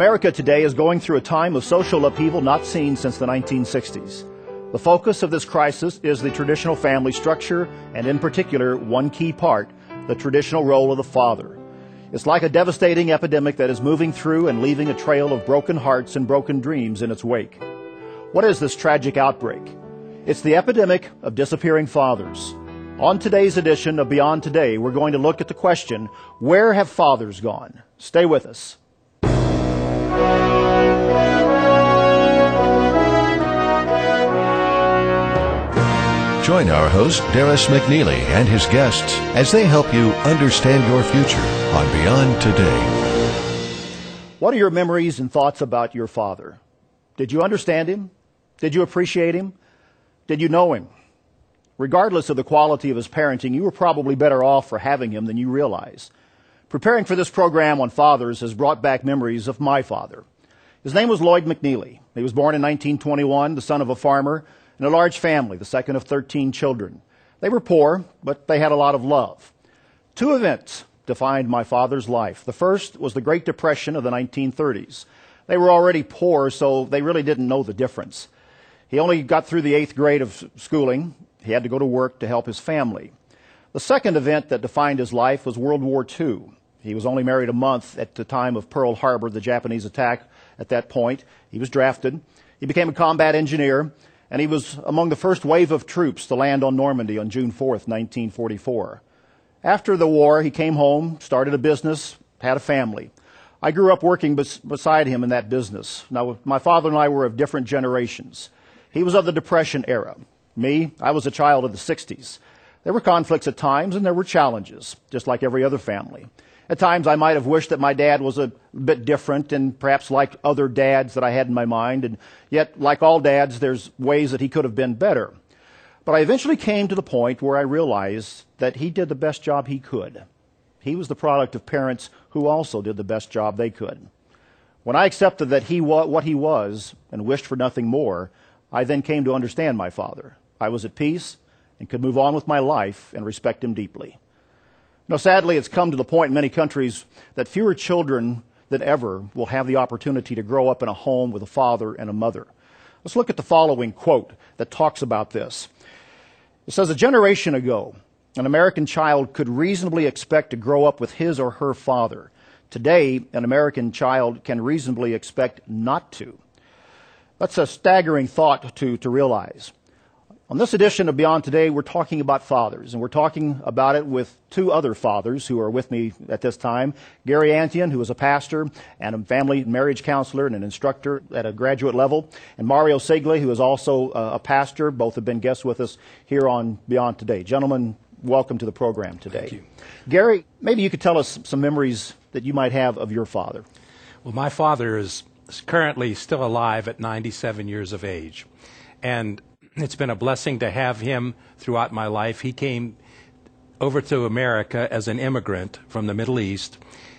America today is going through a time of social upheaval not seen since the 1960s. The focus of this crisis is the traditional family structure, and in particular, one key part, the traditional role of the father. It's like a devastating epidemic that is moving through and leaving a trail of broken hearts and broken dreams in its wake. What is this tragic outbreak? It's the epidemic of disappearing fathers. On today's edition of Beyond Today, we're going to look at the question, where have fathers gone? Stay with us. Join our host, Darris McNeely, and his guests as they help you understand your future on Beyond Today. What are your memories and thoughts about your father? Did you understand him? Did you appreciate him? Did you know him? Regardless of the quality of his parenting, you were probably better off for having him than you realize. Preparing for this program on fathers has brought back memories of my father. His name was Lloyd McNeely. He was born in 1921, the son of a farmer, in a large family, the second of 13 children. They were poor, but they had a lot of love. Two events defined my father's life. The first was the Great Depression of the 1930s. They were already poor, so they really didn't know the difference. He only got through the 8th grade of schooling. He had to go to work to help his family. The second event that defined his life was World War II. He was only married a month at the time of Pearl Harbor, the Japanese attack at that point. He was drafted. He became a combat engineer, and he was among the first wave of troops to land on Normandy on June 4th, 1944. After the war, he came home, started a business, had a family. I grew up working beside him in that business. Now, my father and I were of different generations. He was of the Depression era. Me, I was a child of the 60s. There were conflicts at times, and there were challenges, just like every other family. At times, I might have wished that my dad was a bit different and perhaps like other dads that I had in my mind. And yet, like all dads, there's ways that he could have been better. But I eventually came to the point where I realized that he did the best job he could. He was the product of parents who also did the best job they could. When I accepted that what he was and wished for nothing more, I then came to understand my father. I was at peace and could move on with my life and respect him deeply. Now, sadly, it's come to the point in many countries that fewer children than ever will have the opportunity to grow up in a home with a father and a mother. Let's look at the following quote that talks about this. It says, "A generation ago, an American child could reasonably expect to grow up with his or her father. Today, an American child can reasonably expect not to." That's a staggering thought to realize. On this edition of Beyond Today, we're talking about fathers, and we're talking about it with two other fathers who are with me at this time. Gary Antian, who is a pastor and a family marriage counselor and an instructor at a graduate level, and Mario Segli, who is also a pastor. Both have been guests with us here on Beyond Today. Gentlemen, welcome to the program today. Thank you. Gary, maybe you could tell us some memories that you might have of your father. Well, my father is currently still alive at 97 years of age, and it's been a blessing to have him throughout my life. He came over to America as an immigrant from the Middle East.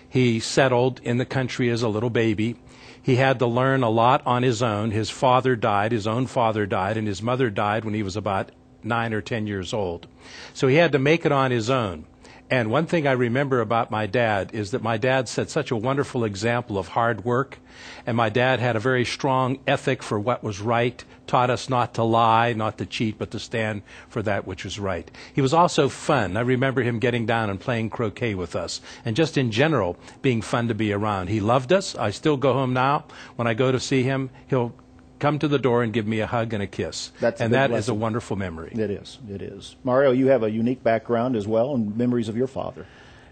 He settled in the country as a little baby. He had to learn a lot on his own. His father died, his own father died, and his mother died when he was about 9 or 10 years old. So he had to make it on his own. And one thing I remember about my dad is that my dad set such a wonderful example of hard work, and my dad had a very strong ethic for what was right, taught us not to lie, not to cheat, but to stand for that which was right. He was also fun. I remember him getting down and playing croquet with us, and just in general being fun to be around. He loved us. I still go home now. When I go to see him, he'll come to the door and give me a hug and a kiss. And that is a wonderful memory. It is. It is. Mario, you have a unique background as well and memories of your father.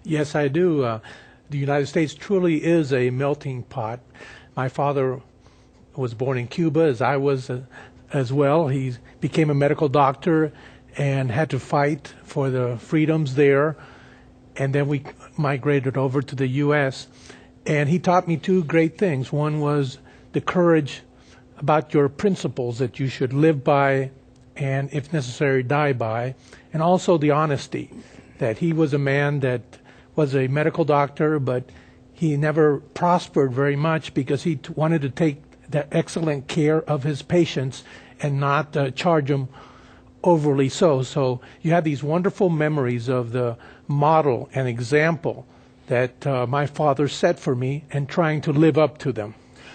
Yes, I do. The United States truly is a melting pot. My father was born in Cuba, as I was as well. He became a medical doctor and had to fight for the freedoms there. And then we migrated over to the U.S. And he taught me two great things. One was the courage about your principles that you should live by and, if necessary, die by, and also the honesty, that he was a man that was a medical doctor, but he never prospered very much because he wanted to take the excellent care of his patients and not charge them overly so. So you have these wonderful memories of the model and example that my father set for me and trying to live up to them.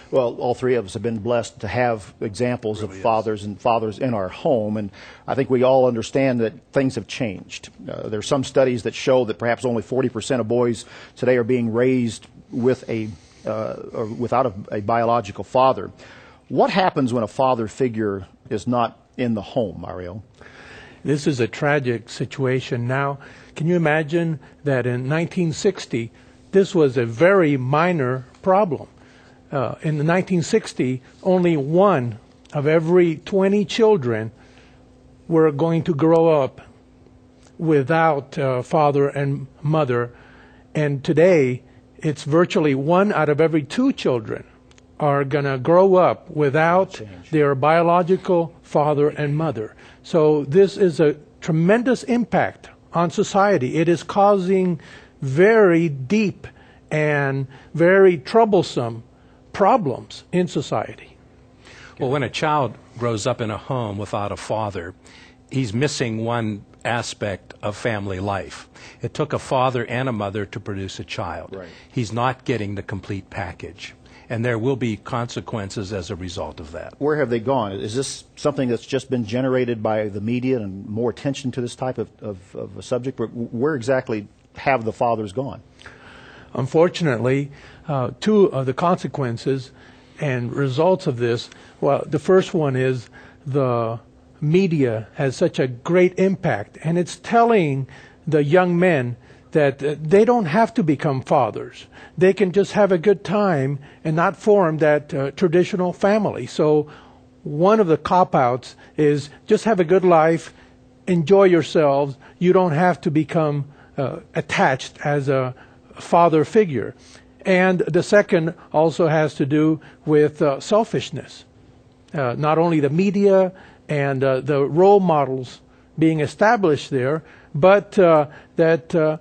Well, all three of us have been blessed to have examples of fathers in our home, and I think we all understand that things have changed. There are some studies that show that perhaps only 40% of boys today are being raised with or without a biological father. What happens when a father figure is not in the home, Mario? This is a tragic situation now. Can you imagine that in 1960, this was a very minor problem? In the 1960, only 1 of every 20 children were going to grow up without father and mother. And today, it's virtually 1 out of every 2 children are going to grow up without their biological father and mother. So this is a tremendous impact on society. It is causing very deep and very troublesome problems in society. Well, when a child grows up in a home without a father, he's missing one aspect of family life. It took a father and a mother to produce a child. Right. He's not getting the complete package, and there will be consequences as a result of that. Where have they gone? Is this something that's just been generated by the media and more attention to this type of a subject? Where exactly have the fathers gone? Unfortunately, 2 of the consequences and results of this, well, the first one is the media has such a great impact, and it's telling the young men that they don't have to become fathers. They can just have a good time and not form that traditional family. So one of the cop-outs is just have a good life, enjoy yourselves. You don't have to become attached as a father figure. And the second also has to do with selfishness. Not only the media and the role models being established there, but that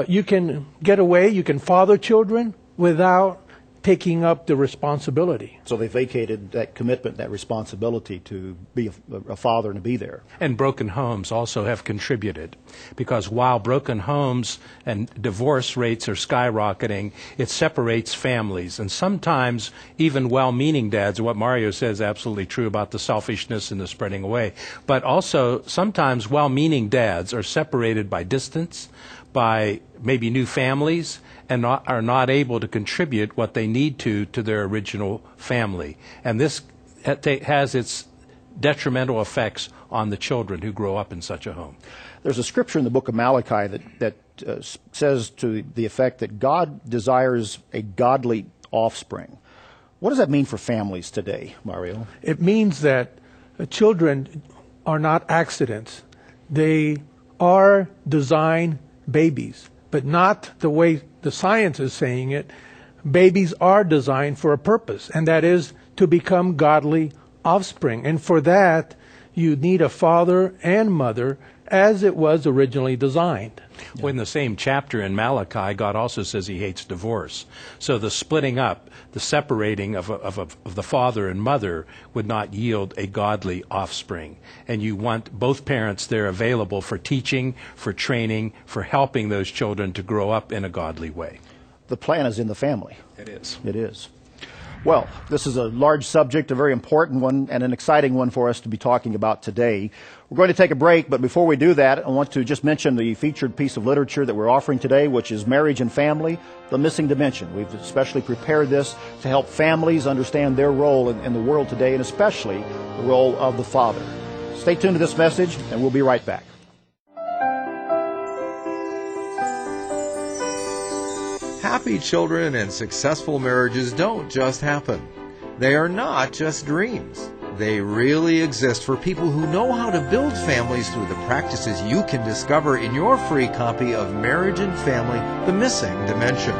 you can get away, you can father children without taking up the responsibility. So they vacated that commitment, that responsibility to be a father and to be there. And broken homes also have contributed, because while broken homes and divorce rates are skyrocketing, it separates families. And sometimes even well-meaning dads, what Mario says is absolutely true about the selfishness and the spreading away, but also sometimes well-meaning dads are separated by distance, by maybe new families, and are not able to contribute what they need to their original family. And this has its detrimental effects on the children who grow up in such a home. There's a scripture in the book of Malachi that says to the effect that God desires a godly offspring. What does that mean for families today, Mario? It means that children are not accidents. They are design babies, but not the way the science is saying it. Babies are designed for a purpose, and that is to become godly offspring. And for that, you need a father and mother as it was originally designed. Well, in the same chapter in Malachi, God also says he hates divorce. So the splitting up, the separating of the father and mother would not yield a godly offspring. And you want both parents there available for teaching, for training, for helping those children to grow up in a godly way. The plan is in the family. It is. It is. Well, this is a large subject, a very important one, and an exciting one for us to be talking about today. We're going to take a break, but before we do that, I want to just mention the featured piece of literature that we're offering today, which is Marriage and Family, The Missing Dimension. We've especially prepared this to help families understand their role in the world today, and especially the role of the father. Stay tuned to this message, and we'll be right back. Happy children and successful marriages don't just happen. They are not just dreams. They really exist for people who know how to build families through the practices you can discover in your free copy of Marriage and Family, The Missing Dimension.